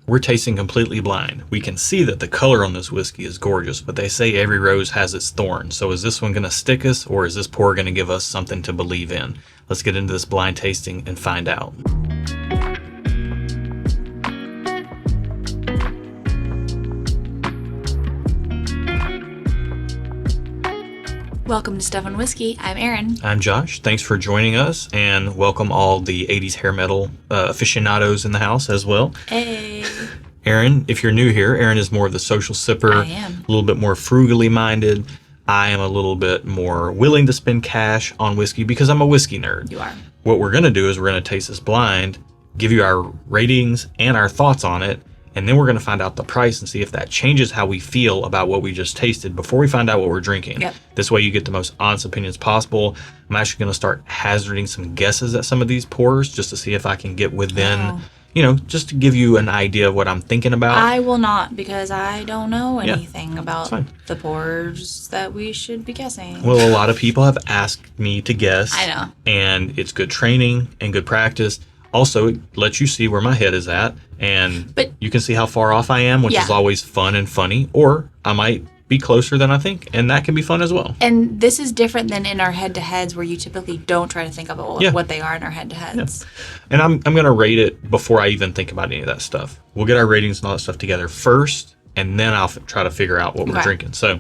we're tasting completely blind. We can see that the color on this whiskey is gorgeous, but they say every rose has its thorn. So is this one going to stick us, or is this pour going to give us something to believe in? Let's get into this blind tasting and find out. Welcome to Stuff and Whiskey. I'm Erin. I'm Josh. Thanks for joining us, and welcome all the 80s hair metal aficionados in the house as well. Hey. Erin, if you're new here, Erin is more of the social sipper. I am. A little bit more frugally minded. I am a little bit more willing to spend cash on whiskey because I'm a whiskey nerd. You are. What we're going to do is we're going to taste this blind, give you our ratings and our thoughts on it, and then we're going to find out the price and see if that changes how we feel about what we just tasted before we find out what we're drinking. Yep. This way you get the most honest opinions possible. I'm actually going to start hazarding some guesses at some of these pours just to see if I can get within, just to give you an idea of what I'm thinking about. I will not, because I don't know anything about the pours that we should be guessing. Well, a lot of people have asked me to guess. I know. And it's good training and good practice. Also, it lets you see where my head is at, and you can see how far off I am, which is always fun and funny, or I might be closer than I think, and that can be fun as well. And this is different than in our head-to-heads, where you typically don't try to think about what they are in our head-to-heads. Yeah. And I'm going to rate it before I even think about any of that stuff. We'll get our ratings and all that stuff together first, and then I'll try to figure out what we're drinking. So,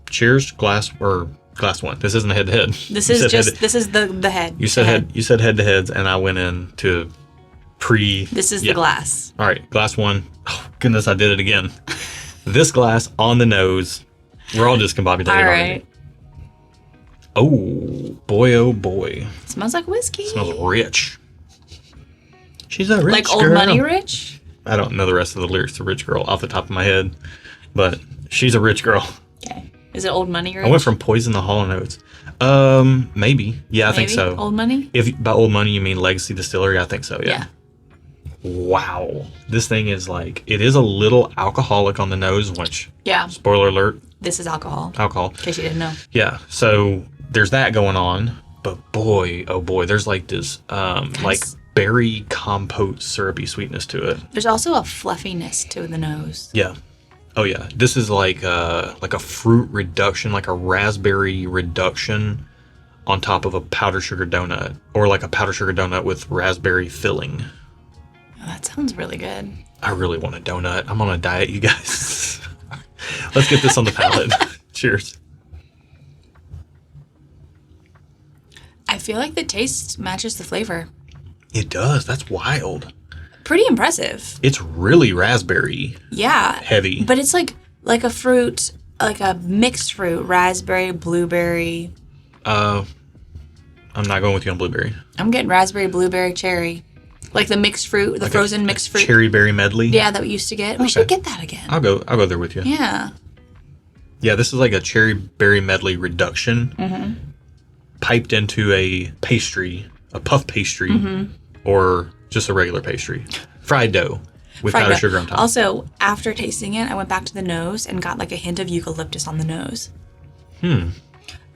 cheers, glass one. This isn't a head-to-head. This is the head. You said head-to-heads, and I went into This is the glass. All right, glass one. Oh, goodness, I did it again. This glass on the nose. We're all discombobulated already. Oh, boy, oh, boy. It smells like whiskey. It smells rich. She's a rich like girl. Old Money rich? I don't know the rest of the lyrics to Rich Girl off the top of my head, but she's a rich girl. Okay. Is it Old Money rich? I went from Poison to Hall & Oates. Maybe. Yeah, I think so. Old Money? If by Old Money you mean Legacy Distillery, I think so, yeah. Wow. This thing is it is a little alcoholic on the nose, which, spoiler alert. This is alcohol. Alcohol. In case you didn't know. Yeah, so there's that going on, but boy, oh boy, there's this, berry compote syrupy sweetness to it. There's also a fluffiness to the nose. Yeah. Oh yeah, this is like a fruit reduction, like a raspberry reduction on top of a powdered sugar donut, or like a powdered sugar donut with raspberry filling. Oh, that sounds really good. I really want a donut. I'm on a diet, you guys. Let's get this on the palate. Cheers. I feel like the taste matches the flavor. It does. That's wild. Pretty impressive. It's really raspberry. Yeah. Heavy. But it's like a fruit, like a mixed fruit, raspberry, blueberry. I'm not going with you on blueberry. I'm getting raspberry, blueberry, cherry. Like the mixed fruit, the frozen mixed fruit. Cherry berry medley? Yeah, that we used to get. We should get that again. I'll go there with you. Yeah. Yeah, this is like a cherry berry medley reduction piped into a pastry, a puff pastry, or just a regular pastry. Fried dough with powdered sugar on top. Also, after tasting it, I went back to the nose and got like a hint of eucalyptus on the nose. And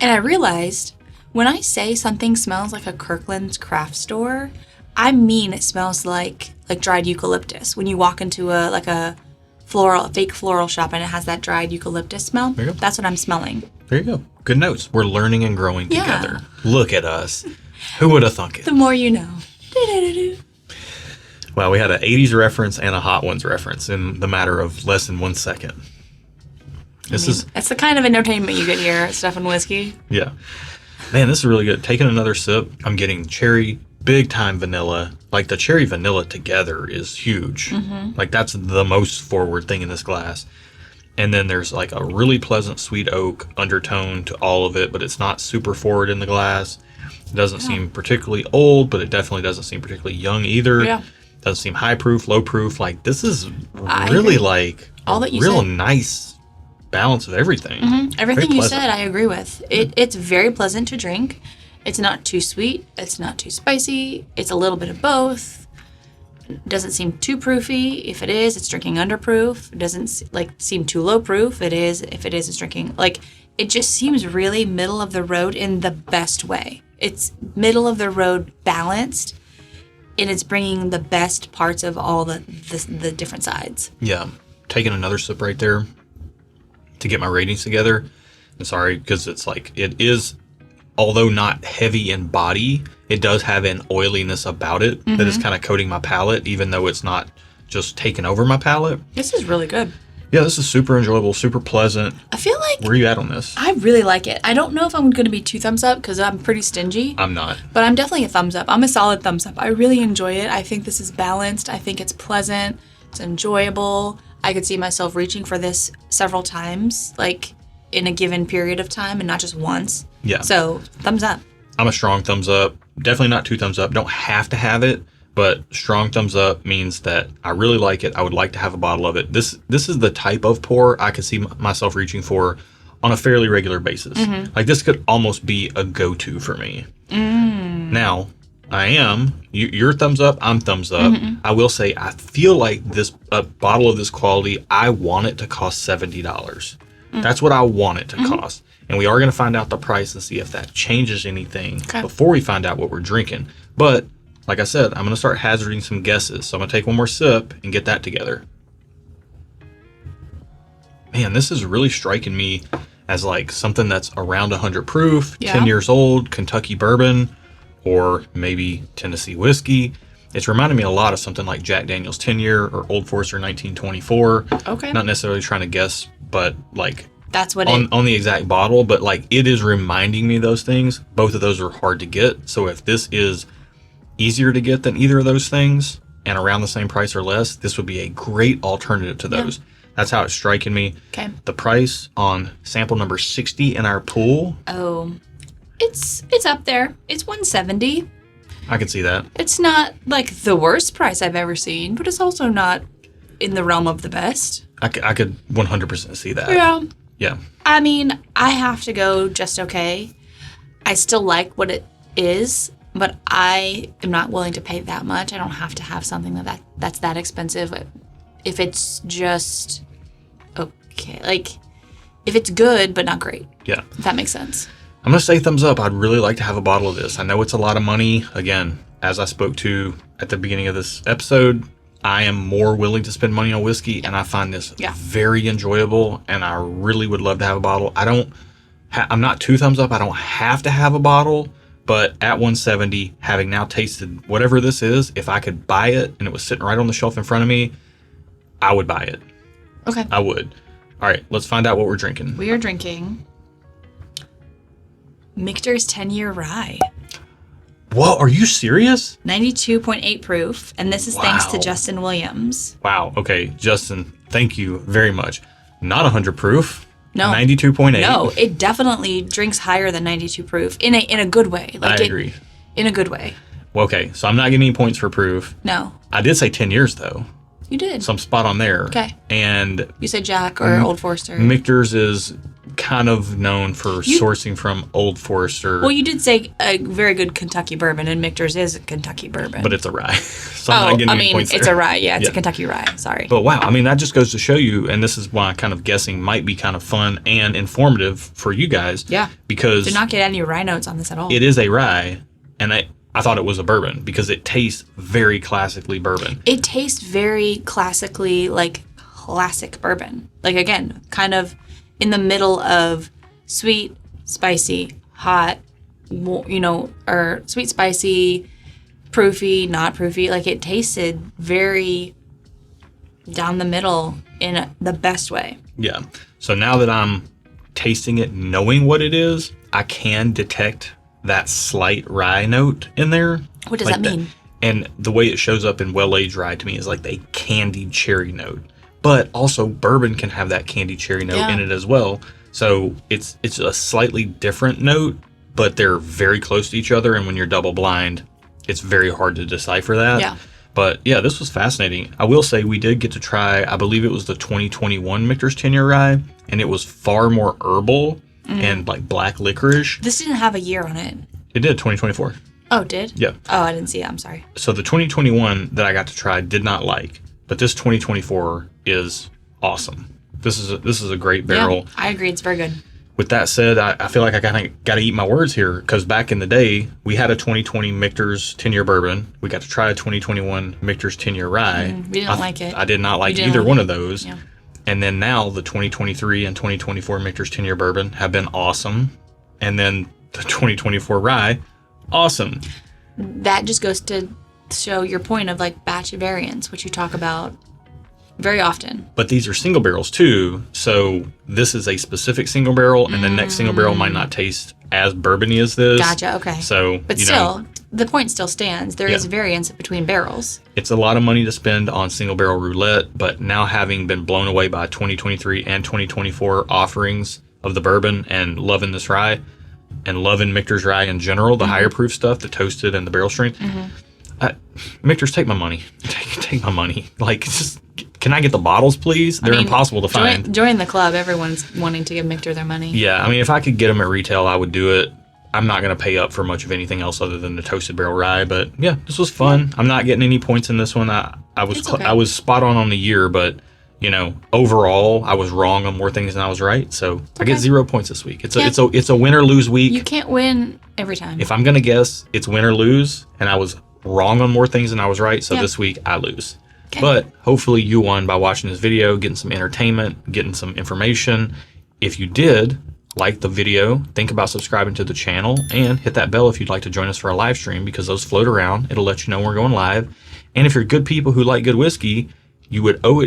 I realized when I say something smells like a Kirkland's craft store, I mean it smells like dried eucalyptus. When you walk into a fake floral shop and it has that dried eucalyptus smell, that's what I'm smelling. There you go. Good notes. We're learning and growing together. Look at us. Who would have thunk it? The more you know. Well, we had an 80s reference and a Hot Ones reference in the matter of less than 1 second. That's the kind of entertainment you get here at Stuff and Whiskey. Yeah. Man, this is really good. Taking another sip, I'm getting cherry, big time vanilla. Like the cherry vanilla together is huge. Like that's the most forward thing in this glass. And then there's like a really pleasant sweet oak undertone to all of it, but it's not super forward in the glass. It doesn't seem particularly old, but it definitely doesn't seem particularly young either. Yeah. Doesn't seem high proof, low proof. Like this is really like all that you real said. Nice balance of everything. Everything you said, I agree with. It's very pleasant to drink. It's not too sweet. It's not too spicy. It's a little bit of both. It doesn't seem too proofy. If it is, it's drinking under proof. It doesn't seem too low proof. It is. If it is, it's drinking it just seems really middle of the road in the best way. It's middle of the road balanced. and it's bringing the best parts of all the different sides. Yeah. Taking another sip right there to get my ratings together. I'm sorry, because it's like, it is, although not heavy in body, it does have an oiliness about it that is kind of coating my palate, even though it's not just taking over my palate. This is really good. Yeah, this is super enjoyable, super pleasant. I feel like... Where are you at on this? I really like it. I don't know if I'm going to be 2 thumbs up because I'm pretty stingy. I'm not. But I'm definitely a thumbs up. I'm a solid thumbs up. I really enjoy it. I think this is balanced. I think it's pleasant. It's enjoyable. I could see myself reaching for this several times, like in a given period of time and not just once. Yeah. So, thumbs up. I'm a strong thumbs up. Definitely not 2 thumbs up. Don't have to have it, but strong thumbs up means that I really like it. I would like to have a bottle of it. This is the type of pour I could see myself reaching for on a fairly regular basis. Like this could almost be a go-to for me. Now, you're thumbs up, I'm thumbs up. I will say I feel like a bottle of this quality, I want it to cost $70. That's what I want it to cost. And we are going to find out the price and see if that changes anything before we find out what we're drinking. But like I said, I'm going to start hazarding some guesses. So I'm going to take one more sip and get that together. Man, this is really striking me as like something that's around 100 proof, 10 years old, Kentucky bourbon, or maybe Tennessee whiskey. It's reminding me a lot of something like Jack Daniel's 10-year or Old Forester 1924. Okay. Not necessarily trying to guess, but like that's what on the exact bottle, but like it is reminding me of those things. Both of those are hard to get. So if this is easier to get than either of those things and around the same price or less, this would be a great alternative to those. That's how it's striking me. Okay. The price on sample number 60 in our pool. Oh, it's up there. It's $170. I can see that. It's not like the worst price I've ever seen, but it's also not in the realm of the best. I could 100% see that. Yeah. Yeah. I mean, I have to go just okay. I still like what it is, but I am not willing to pay that much. I don't have to have something that's that expensive if it's just okay. Like, if it's good but not great. Yeah. If that makes sense. I'm going to say thumbs up. I'd really like to have a bottle of this. I know it's a lot of money. Again, as I spoke to at the beginning of this episode, I am more willing to spend money on whiskey, and I find this very enjoyable, and I really would love to have a bottle. I'm not 2 thumbs up. I don't have to have a bottle, but at $170, having now tasted whatever this is, if I could buy it and it was sitting right on the shelf in front of me, I would buy it. Okay. I would. All right, let's find out what we're drinking. We are drinking Michter's 10-year rye. Whoa, are you serious? 92.8 proof, and this is thanks to Justin Williams. Wow, okay, Justin, thank you very much. Not 100 proof. No. 92.8. No, it definitely drinks higher than 92 proof in a good way. Like I agree. In a good way. Well, okay, so I'm not getting any points for proof. No. I did say 10 years, though. You did. So I'm spot on there. Okay. And you said Jack or Old Forester. Michter's is kind of known for sourcing from Old Forester. Well, you did say a very good Kentucky bourbon, and Michter's is a Kentucky bourbon. But it's a rye. So I'm not getting any points it's there. a rye. Yeah, it's a Kentucky rye. Sorry. But wow, I mean, that just goes to show you, and this is why kind of guessing might be kind of fun and informative for you guys. Yeah. Because did not get any rye notes on this at all. It is a rye, and I thought it was a bourbon because it tastes very classically bourbon. It tastes very classically like classic bourbon. Like, again, kind of in the middle of sweet, spicy, hot, or sweet, spicy, proofy, not proofy. Like, it tasted very down the middle in the best way. Yeah. So now that I'm tasting it, knowing what it is, I can detect that slight rye note in there. What does that mean? And the way it shows up in well-aged rye to me is like a candied cherry note. But also bourbon can have that candied cherry note in it as well. So it's a slightly different note, but they're very close to each other. And when you're double blind, it's very hard to decipher that. Yeah. But yeah, this was fascinating. I will say we did get to try, I believe it was the 2021 Michter's 10-year rye, and it was far more herbal and like black licorice. This didn't have a year on it. It did, 2024. Oh, it did? Yeah. Oh, I didn't see it. I'm sorry. So the 2021 that I got to try did not like, but this 2024 is awesome. This is a great barrel. Yeah, I agree. It's very good. with that said, I feel like I kind of got to eat my words here, because back in the day, we had a 2020 Michter's 10-year bourbon. We got to try a 2021 Michter's 10-year rye. We didn't like it. I did not like didn't either like one it. of those. Yeah. And then now the 2023 and 2024 Michter's 10-year bourbon have been awesome. And then the 2024 rye, awesome. That just goes to show your point of like batch variants, which you talk about very often. But these are single barrels too, so this is a specific single barrel, and the next single barrel might not taste as bourbony as this. Gotcha. Okay. So, but still, the point still stands. There is variance between barrels. It's a lot of money to spend on single barrel roulette, but now having been blown away by 2023 and 2024 offerings of the bourbon and loving this rye and loving Michter's rye in general, the higher proof stuff, the toasted and the barrel strength. Michter's, take my money. Take my money. Like, just, can I get the bottles, please? They're impossible to find. Join the club. Everyone's wanting to give Michter their money. Yeah, I mean, if I could get them at retail, I would do it. I'm not going to pay up for much of anything else other than the toasted barrel rye. But yeah, this was fun. I'm not getting any points in this one. I was spot on the year, but overall, I was wrong on more things than I was right. So I get 0 points this week. It's a win or lose week. You can't win every time. If I'm going to guess, it's win or lose, and I was wrong on more things than I was right. So this week I lose. Okay. But hopefully you won by watching this video, getting some entertainment, getting some information. If you did like the video, think about subscribing to the channel and hit that bell if you'd like to join us for a live stream, because those float around. It'll let you know when we're going live. And if you're good people who like good whiskey, you do owe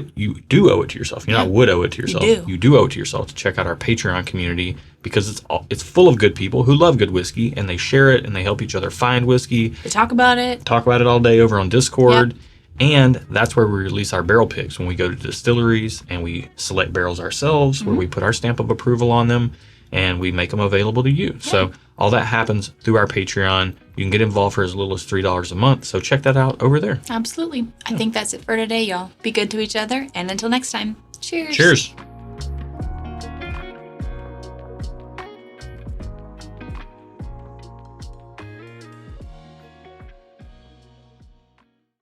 it to yourself. You not would owe it to yourself. You do owe it to yourself to check out our Patreon community, because it's full of good people who love good whiskey, and they share it and they help each other find whiskey. They talk about it all day over on Discord. Yep. And that's where we release our barrel picks, when we go to distilleries and we select barrels ourselves, where we put our stamp of approval on them and we make them available to you. Yeah. So all that happens through our Patreon. You can get involved for as little as $3 a month. So check that out over there. Absolutely. I think that's it for today, y'all. Be good to each other. And until next time, cheers. Cheers.